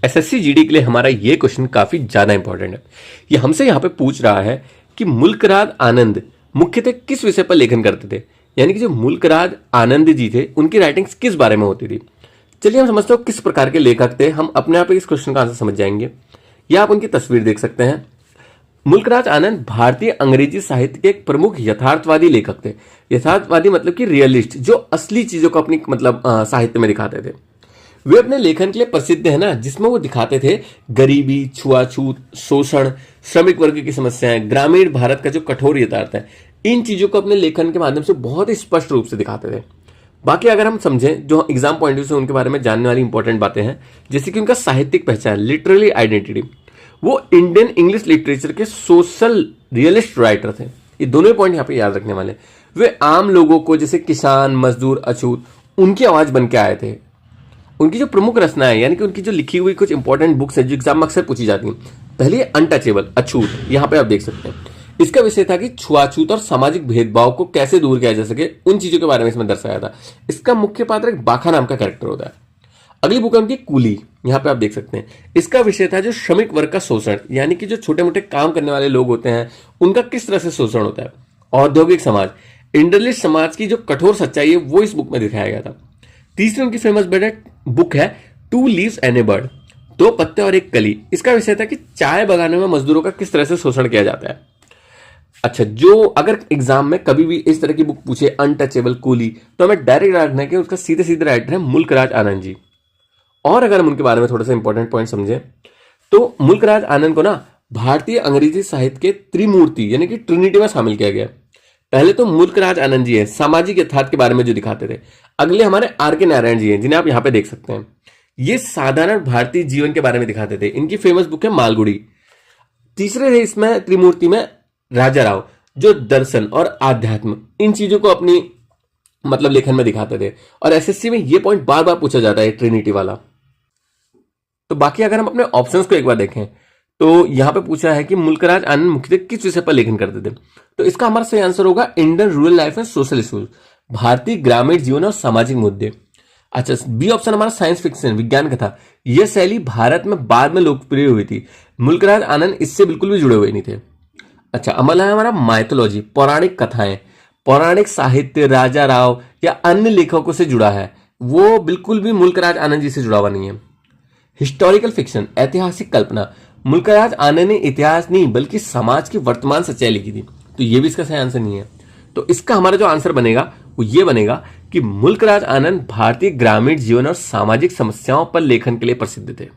SSC GD के लिए हमारा ये क्वेश्चन काफी ज्यादा इंपॉर्टेंट है। ये हमसे यहाँ पे पूछ रहा है कि मुल्कराज आनंद मुख्यतः किस विषय पर लेखन करते थे, यानी कि जो मुल्कराज आनंद जी थे उनकी राइटिंग्स किस बारे में होती थी। चलिए हम समझते हो किस प्रकार के लेखक थे, हम अपने आप इस क्वेश्चन का आंसर समझ जाएंगे। या आप उनकी तस्वीर देख सकते हैं। मुल्कराज आनंद भारतीय अंग्रेजी साहित्य के एक प्रमुख यथार्थवादी लेखक थे। यथार्थवादी मतलब कि रियलिस्ट, जो असली चीजों को अपनी साहित्य में दिखाते थे। वे अपने लेखन के लिए प्रसिद्ध है ना, जिसमें वो दिखाते थे गरीबी, छुआछूत, शोषण, श्रमिक वर्ग की समस्याएं, ग्रामीण भारत का जो कठोर यथार्थ है, इन चीजों को अपने लेखन के माध्यम से बहुत ही स्पष्ट रूप से दिखाते थे। बाकी अगर हम समझें जो एग्जाम पॉइंट ऑफ व्यू से उनके बारे में जानने वाली इंपॉर्टेंट बातें हैं, जैसे कि उनका साहित्यिक पहचान, लिटरेरी आइडेंटिटी, वो इंडियन इंग्लिश लिटरेचर के सोशल रियलिस्ट राइटर थे। ये दोनों पॉइंट यहाँ पे याद रखने वाले। वे आम लोगों को, जैसे किसान, मजदूर, अछूत, उनकी आवाज बन के आए थे। उनकी जो प्रमुख रचनाएं, यानी कि उनकी जो लिखी हुई कुछ इंपॉर्टेंट बुक्स है जो एग्जाम में अक्सर पूछी जाती हैं। पहली है अनटचेबल, अछूत, यहाँ पे आप देख सकते हैं। इसका विषय था कि छुआछूत और सामाजिक भेदभाव को कैसे दूर किया जा सके, उन चीजों के बारे में इसमें दर्शाया था। इसका मुख्य पात्र एक बाखा नाम का कैरेक्टर होता है। अगली बुक है उनकी कूली, यहाँ पे आप देख सकते हैं। इसका विषय था जो श्रमिक वर्ग का शोषण, यानी कि जो छोटे मोटे काम करने वाले लोग होते हैं उनका किस तरह से शोषण होता है। औद्योगिक समाज, इंडस्ट्रियलिस्ट समाज की जो कठोर सच्चाई है वो इस बुक में दिखाया गया था। तीसरी उनकी फेमस बुक है two leaves and a bird, दो पत्ते और एक कली। इसका विषय था कि चाय बगानों में मजदूरों का किस तरह से शोषण किया जाता है। अच्छा, जो अगर एग्जाम में कभी भी इस तरह की बुक पूछे अनटचेबल, कूली, तो हमें डायरेक्ट याद रखना है कि उसका सीधे सीधे राइटर है मुल्कराज आनंद जी। और अगर हम उनके बारे में थोड़ा सा इंपॉर्टेंट पॉइंट समझें तो मुल्कराज आनंद को ना भारतीय अंग्रेजी साहित्य के त्रिमूर्ति यानी कि ट्रिनिटी में शामिल किया गया। पहले तो मुल्कराज आनंद जी है, सामाजिक यथार्थ के बारे में जो दिखाते थे। अगले हमारे आर के नारायण जी हैं, जिन्हें आप यहां पे देख सकते हैं। ये साधारण भारतीय जीवन के बारे में दिखाते थे। इनकी फेमस बुक है मालगुड़ी। तीसरे थे इसमें त्रिमूर्ति में राजा राव, जो दर्शन और आध्यात्म, इन चीजों को अपनी लेखन में दिखाते थे। और एसएससी में ये पॉइंट बार बार पूछा जाता है, ट्रिनिटी वाला। तो बाकी अगर हम अपने ऑप्शंस को एक बार देखें तो यहां पे पूछा है कि मुल्कराज आनंद मुख्यतः किस विषय पर लेखन करते थे, तो इसका हमारा सही आंसर होगा Indian rural life and social issues, भारतीय ग्रामीण जीवन और सामाजिक मुद्दे। अच्छा, बी ऑप्शन हमारा साइंस फिक्शन, विज्ञान कथा। यह शैली भारत में बाद में लोकप्रिय हुई थी। मुल्कराज आनंद इससे बिल्कुल भी जुड़े हुए नहीं थे। अच्छा, अमला है हमारा माइथोलॉजी, पौराणिक कथाएं, पौराणिक साहित्य राजा राव या अन्य लेखकों से जुड़ा है, वो बिल्कुल भी मुल्कराज आनंद जी से जुड़ा हुआ नहीं है। हिस्टोरिकल फिक्शन, ऐतिहासिक कल्पना, मुल्कराज आनंद ने इतिहास नहीं बल्कि समाज की वर्तमान सच्चाई लिखी थी, तो ये भी इसका सही आंसर नहीं है। तो इसका हमारा जो आंसर बनेगा वो ये बनेगा कि मुल्कराज आनंद भारतीय ग्रामीण जीवन और सामाजिक समस्याओं पर लेखन के लिए प्रसिद्ध थे।